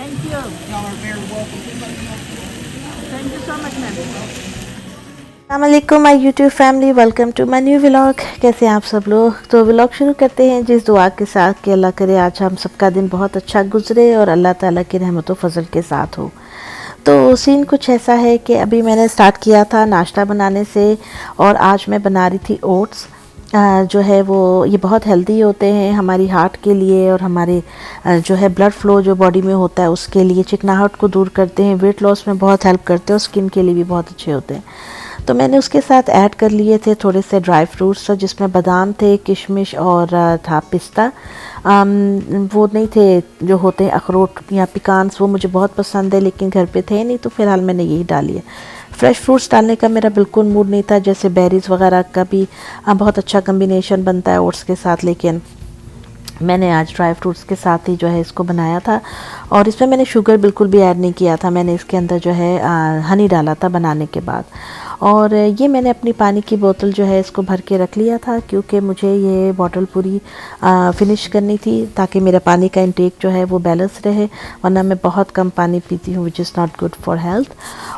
Thank you. Thank you so much ma'am. अस्सलामुअलैकुम my YouTube family, welcome to my new vlog. कैसे हैं आप सब लोग। तो व्लॉग शुरू करते हैं जिस दुआ के साथ कि अल्लाह करे आज हम सबका दिन बहुत अच्छा गुजरे और अल्लाह ताला की रहमत व फजल के साथ हो। तो सीन कुछ ऐसा है कि अभी मैंने स्टार्ट किया था नाश्ता बनाने से और आज मैं बना रही थी ओट्स। जो है वो ये बहुत हेल्दी होते हैं हमारी हार्ट के लिए और हमारे जो है ब्लड फ्लो जो बॉडी में होता है उसके लिए, चिकनाहट को दूर करते हैं, वेट लॉस में बहुत हेल्प करते हैं और स्किन के लिए भी बहुत अच्छे होते हैं। तो मैंने उसके साथ ऐड कर लिए थे थोड़े से ड्राई फ्रूट्स जिसमें बादाम थे, किशमिश और था पिस्ता। वो नहीं थे जो होते हैं अखरोट या पिकान्स, वो मुझे बहुत पसंद है लेकिन घर पे थे नहीं तो फ़िलहाल मैंने यही डाली है। फ्रेश फ्रूट्स डालने का मेरा बिल्कुल मूड नहीं था, जैसे बेरीज़ वगैरह का भी बहुत अच्छा कम्बिनेशन बनता है ओट्स के साथ, लेकिन मैंने आज ड्राई फ्रूट्स के साथ ही जो है इसको बनाया था। और इसमें मैंने शुगर बिल्कुल भी ऐड नहीं किया था, मैंने इसके अंदर जो है हनी डाला था बनाने के बाद। और ये मैंने अपनी पानी की बोतल जो है इसको भर के रख लिया था क्योंकि मुझे ये बोतल पूरी फिनिश करनी थी ताकि मेरा पानी का इंटेक जो है वो बैलेंस रहे, वरना मैं बहुत कम पानी पीती हूँ which is not good for health.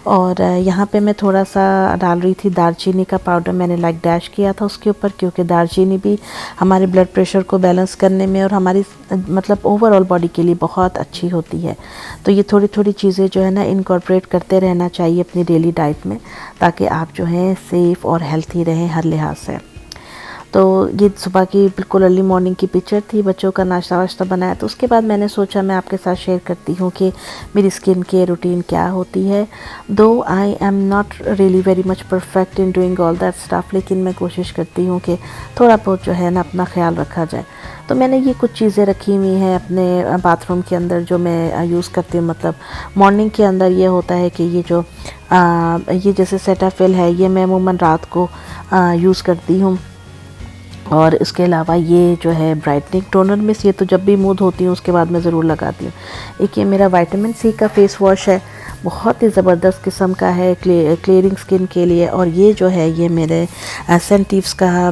और यहाँ पे मैं थोड़ा सा डाल रही थी दालचीनी का पाउडर, मैंने लाइक डैश किया था उसके ऊपर क्योंकि दालचीनी भी हमारे ब्लड प्रेशर को बैलेंस करने में और हमारी मतलब ओवरऑल बॉडी के लिए बहुत अच्छी होती है। तो ये थोड़ी थोड़ी चीज़ें जो है ना इनकॉर्पोरेट करते रहना चाहिए अपनी डेली डाइट में ताकि आप जो हैं सेफ़ और हेल्थी रहें हर लिहाज से। तो ये सुबह की बिल्कुल अर्ली मॉर्निंग की पिक्चर थी, बच्चों का नाश्ता वाश्ता बनाया। तो उसके बाद मैंने सोचा मैं आपके साथ शेयर करती हूँ कि मेरी स्किन केयर रूटीन क्या होती है। दो I am not really very much perfect in doing all that stuff, लेकिन मैं कोशिश करती हूँ कि थोड़ा बहुत जो है ना अपना ख्याल रखा जाए। तो मैंने ये कुछ चीज़ें रखी हुई हैं अपने बाथरूम के अंदर जो मैं यूज़ करती हूँ। मतलब मॉर्निंग के अंदर ये होता है कि ये जो ये जैसे सेटाफिल है ये मैं अमूमन रात को यूज़ करती हूँ। और इसके अलावा ये जो है ब्राइटनिंग टोनर में से, ये तो जब भी मूड होती हूँ उसके बाद मैं ज़रूर लगाती हूँ। एक ये मेरा विटामिन सी का फेस वॉश है, बहुत ही ज़बरदस्त किस्म का है क्लियरिंग स्किन के लिए। और ये जो है ये मेरे सेंटिव्स का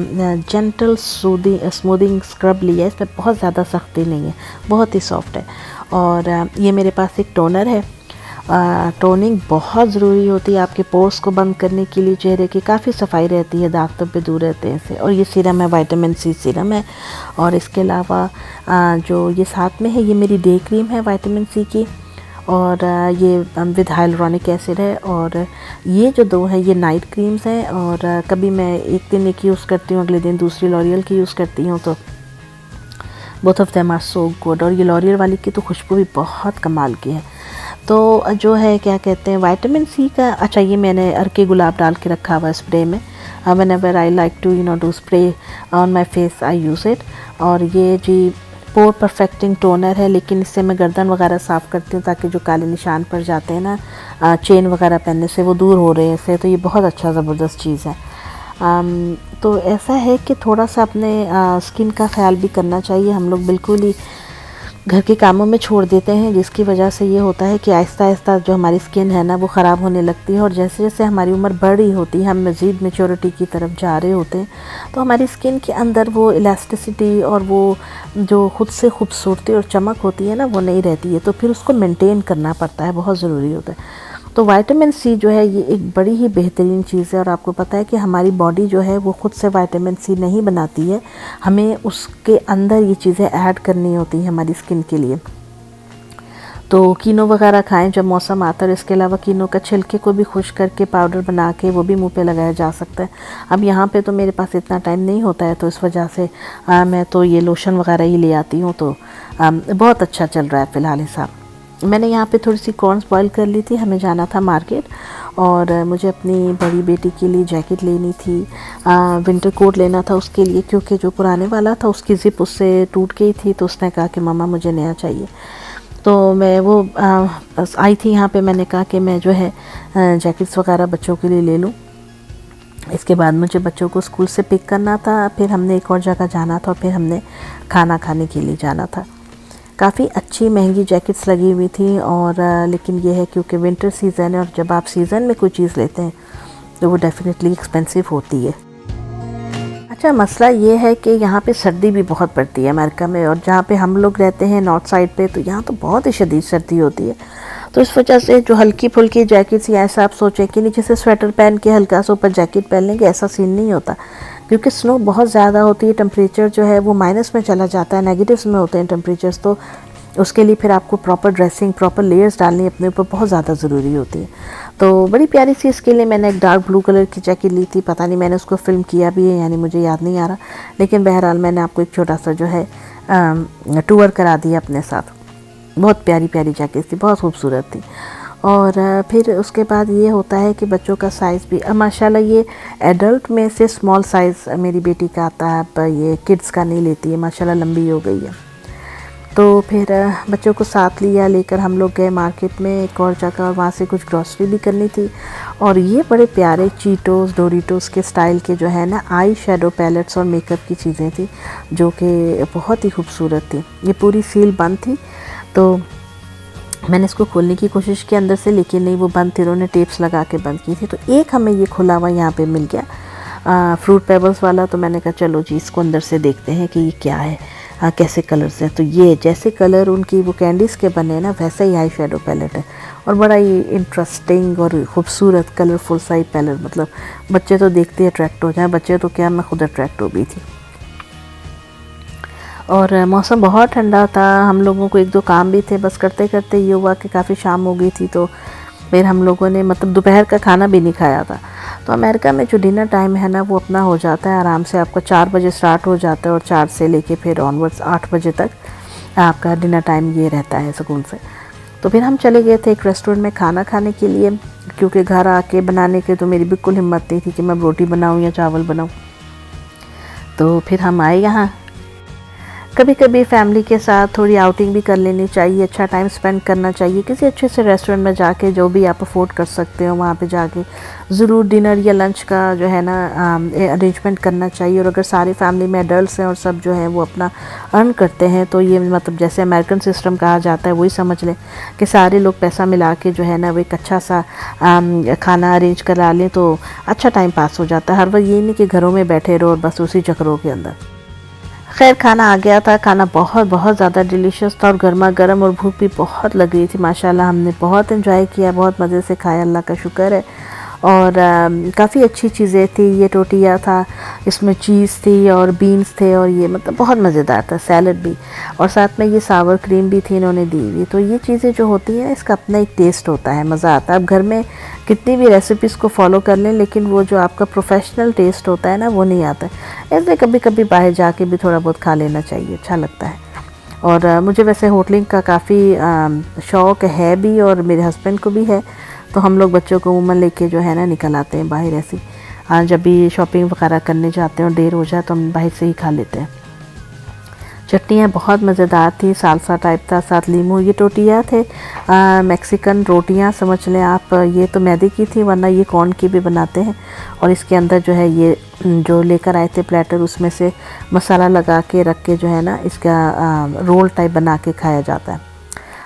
जेंटल स्मूदिंग स्क्रब लिया है, इसमें बहुत ज़्यादा सख्ती नहीं है, बहुत ही सॉफ्ट है। और ये मेरे पास एक टोनर है। टोनिंग बहुत ज़रूरी होती है आपके पोर्स को बंद करने के लिए, चेहरे की काफ़ी सफाई रहती है, दाग धब्बे दूर रहते हैं इससे। और ये सीरम है, विटामिन सी सीरम है। और इसके अलावा जो ये साथ में है ये मेरी डे क्रीम है विटामिन सी की, और ये विद हाइलुरोनिक एसिड है। और ये जो दो है ये नाइट क्रीम्स हैं। और कभी मैं एक दिन एक यूज़ करती हूँ, अगले दिन दूसरी लॉरियल की यूज़ करती हूँ। तो both of them are so good. और ये लॉरियल वाली की तो खुशबू भी बहुत कमाल की है। तो जो है क्या कहते हैं विटामिन सी का, अच्छा ये मैंने अर्के गुलाब डाल के रखा हुआ स्प्रे में। Whenever I like to do spray on my face I use it. और ये जी पोर परफेक्टिंग टोनर है, लेकिन इससे मैं गर्दन वगैरह साफ़ करती हूँ ताकि जो काले निशान पड़ जाते हैं ना चेन वगैरह पहनने से वो दूर हो रहे हैं इससे। तो ये बहुत अच्छा ज़बरदस्त चीज़ है। तो ऐसा है कि थोड़ा सा अपने स्किन का ख्याल भी करना चाहिए। हम लोग बिल्कुल ही घर के कामों में छोड़ देते हैं, जिसकी वजह से ये होता है कि आहिस्ता आहिस्ता जो हमारी स्किन है ना वो ख़राब होने लगती है। और जैसे जैसे हमारी उम्र बढ़ रही होती है, हम मज़ीद मेच्योरिटी की तरफ जा रहे होते हैं, तो हमारी स्किन के अंदर वो इलास्टिसिटी और वो जो ख़ुद से खूबसूरती और चमक होती है ना वो नहीं रहती है। तो फिर उसको मेंटेन करना पड़ता है, बहुत ज़रूरी होता है। तो विटामिन सी जो है ये एक बड़ी ही बेहतरीन चीज़ है। और आपको पता है कि हमारी बॉडी जो है वो ख़ुद से विटामिन सी नहीं बनाती है, हमें उसके अंदर ये चीज़ें ऐड करनी होती हैं हमारी स्किन के लिए। तो कीनो वगैरह खाएं जब मौसम आता है। इसके अलावा कीनो का छिलके को भी खुश करके पाउडर बना के वो भी मुंह पे लगाया जा सकता है। अब यहाँ पे तो मेरे पास इतना टाइम नहीं होता है, तो इस वजह से मैं तो ये लोशन वगैरह ही ले आती हूँ। तो बहुत अच्छा चल रहा है फ़िलहाल हिसाब। मैंने यहाँ पे थोड़ी सी कॉर्न्स बॉईल कर ली थी, हमें जाना था मार्केट और मुझे अपनी बड़ी बेटी के लिए जैकेट लेनी थी, विंटर कोट लेना था उसके लिए, क्योंकि जो पुराने वाला था उसकी ज़िप उससे टूट गई थी। तो उसने कहा कि मम्मा मुझे नया चाहिए। तो मैं वो आई थी यहाँ पे, मैंने कहा कि मैं जो है जैकेट्स वगैरह बच्चों के लिए ले लूँ। इसके बाद मुझे बच्चों को स्कूल से पिक करना था, फिर हमने एक और जगह जाना था और फिर हमने खाना खाने के लिए जाना था। काफ़ी अच्छी महंगी जैकेट्स लगी हुई थी। और लेकिन ये है क्योंकि विंटर सीज़न है और जब आप सीज़न में कोई चीज़ लेते हैं तो वो डेफिनेटली एक्सपेंसिव होती है। अच्छा, मसला ये है कि यहाँ पे सर्दी भी बहुत पड़ती है अमेरिका में, और जहाँ पे हम लोग रहते हैं नॉर्थ साइड पे, तो यहाँ तो बहुत ही शदीद सर्दी होती है। तो इस वजह से जो हल्की फुल्की जैकेट्स, या ऐसा आप सोचें कि नीचे से स्वेटर पहन के हल्का सा ऊपर जैकेट पहन लेंगे, ऐसा सीन नहीं होता, क्योंकि स्नो बहुत ज़्यादा होती है। टेम्परेचर जो है वो माइनस में चला जाता है, नेगेटिव्स में होते हैं टेम्परेचर्स। तो उसके लिए फिर आपको प्रॉपर ड्रेसिंग, प्रॉपर लेयर्स डालनी अपने ऊपर बहुत ज़्यादा ज़रूरी होती है। तो बड़ी प्यारी सी इसके लिए मैंने एक डार्क ब्लू कलर की जैकेट ली थी। पता नहीं मैंने उसको फ़िल्म किया भी है, यानी मुझे याद नहीं आ रहा, लेकिन बहरहाल मैंने आपको एक छोटा सा जो है टूर करा दिया अपने साथ। बहुत प्यारी प्यारी जैकेट थी, बहुत खूबसूरत थी। और फिर उसके बाद ये होता है कि बच्चों का साइज़ भी माशाल्लाह ये एडल्ट में से स्मॉल साइज़ मेरी बेटी का आता है, अब ये किड्स का नहीं लेती है, माशाल्लाह लंबी हो गई है। तो फिर बच्चों को साथ लिया, लेकर हम लोग गए मार्केट में एक और जगह, और वहाँ से कुछ ग्रॉसरी भी करनी थी। और ये बड़े प्यारे चीटोस, डोरिटोस के स्टाइल के जो है ना आई शेडो पैलेट्स और मेकअप की चीज़ें थी, जो कि बहुत ही खूबसूरत थी। ये पूरी सील बंद थी, तो मैंने इसको खोलने की कोशिश की अंदर से, लेकिन नहीं, वो बंद थी, उन्होंने टेप्स लगा के बंद की थी। तो एक हमें ये खुला हुआ यहाँ पे मिल गया फ्रूट पेबल्स वाला। तो मैंने कहा चलो जी इसको अंदर से देखते हैं कि ये क्या है, कैसे कलर्स हैं। तो ये जैसे कलर उनकी वो कैंडीज़ के बने हैं ना, वैसे ही आई शेडो पैलेट है, और बड़ा ही इंटरेस्टिंग और ख़ूबसूरत कलरफुल सा पैलेट। मतलब बच्चे तो देखते ही अट्रैक्ट हो जाए, बच्चे तो क्या, मैं खुद अट्रैक्ट हो गई थी। और मौसम बहुत ठंडा था, हम लोगों को एक दो काम भी थे, बस करते करते ये हुआ कि काफ़ी शाम हो गई थी। तो फिर हम लोगों ने मतलब दोपहर का खाना भी नहीं खाया था। तो अमेरिका में जो डिनर टाइम है ना, वो अपना हो जाता है आराम से, आपका 4 बजे स्टार्ट हो जाता है, और 4 से लेके फिर ऑनवर्ड्स 8 बजे तक आपका डिनर टाइम ये रहता है सुकून से। तो फिर हम चले गए थे एक रेस्टोरेंट में खाना खाने के लिए, क्योंकि घर आके बनाने के तो मेरी बिल्कुल हिम्मत नहीं थी कि मैं रोटी बनाऊँ या चावल बनाऊँ। तो फिर हम आए यहाँ। कभी कभी फैमिली के साथ थोड़ी आउटिंग भी कर लेनी चाहिए, अच्छा टाइम स्पेंड करना चाहिए किसी अच्छे से रेस्टोरेंट में जाके, जो भी आप अफोर्ड कर सकते हो वहाँ पे जाके ज़रूर डिनर या लंच का जो है ना अरेंजमेंट करना चाहिए। और अगर सारी फैमिली में एडल्ट्स हैं और सब जो है वो अपना अर्न करते हैं, तो ये मतलब जैसे अमेरिकन सिस्टम कहा जाता है, वही समझ लें कि सारे लोग पैसा मिला के जो है ना वो एक अच्छा सा खाना अरेंज करा लें, तो अच्छा टाइम पास हो जाता है। हर वक्त ये नहीं कि घरों में बैठे रहो और बस उसी चक्रों के अंदर। खैर खाना आ गया था, खाना बहुत बहुत ज़्यादा डिलीशियस था और गर्मा गर्म, और भूख भी बहुत लग रही थी। माशाल्लाह हमने बहुत एंजॉय किया, बहुत मज़े से खाया, अल्लाह का शुक्र है। और काफ़ी अच्छी चीज़ें थी। ये टोटिया था, इसमें चीज़ थी और बीन्स थे, और ये मतलब बहुत मज़ेदार था, सैलड भी, और साथ में ये सावर क्रीम भी थी इन्होंने दी हुई। तो ये चीज़ें जो होती हैं इसका अपना एक टेस्ट होता है, मज़ा आता है। अब घर में कितनी भी रेसिपीज़ को फॉलो कर लें, लेकिन वो जो आपका प्रोफेशनल टेस्ट होता है ना, वो नहीं आता है। इसलिए कभी कभी बाहर जाके भी थोड़ा बहुत खा लेना चाहिए, अच्छा लगता है। और मुझे वैसे होटलिंग का काफ़ी शौक़ है भी, और मेरे हस्बैंड को भी है। तो हम लोग बच्चों को उमूमन लेके जो है ना निकल आते हैं बाहर ऐसे। जब भी शॉपिंग वगैरह करने जाते हैं और देर हो जाए तो हम बाहर से ही खा लेते हैं। चटनियाँ बहुत मज़ेदार थी, सालसा टाइप था, साथ लीमू। ये टोटिया थे मैक्सिकन रोटियाँ समझ लें आप। ये तो मैदे की थी, वरना ये कॉर्न की भी बनाते हैं। और इसके अंदर जो है ये जो लेकर आए थे प्लेटर, उसमें से मसाला लगा के रख के जो है ना इसका रोल टाइप बना के खाया जाता है।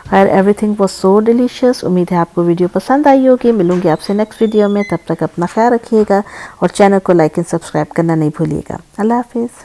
खैर एवरीथिंग वॉज सो डिलीशियस। उम्मीद है आपको वीडियो पसंद आई होगी। मिलूंगी आपसे नेक्स्ट वीडियो में, तब तक अपना ख्याल रखिएगा और चैनल को लाइक एंड सब्सक्राइब करना नहीं भूलिएगा। अल्लाह हाफिज़।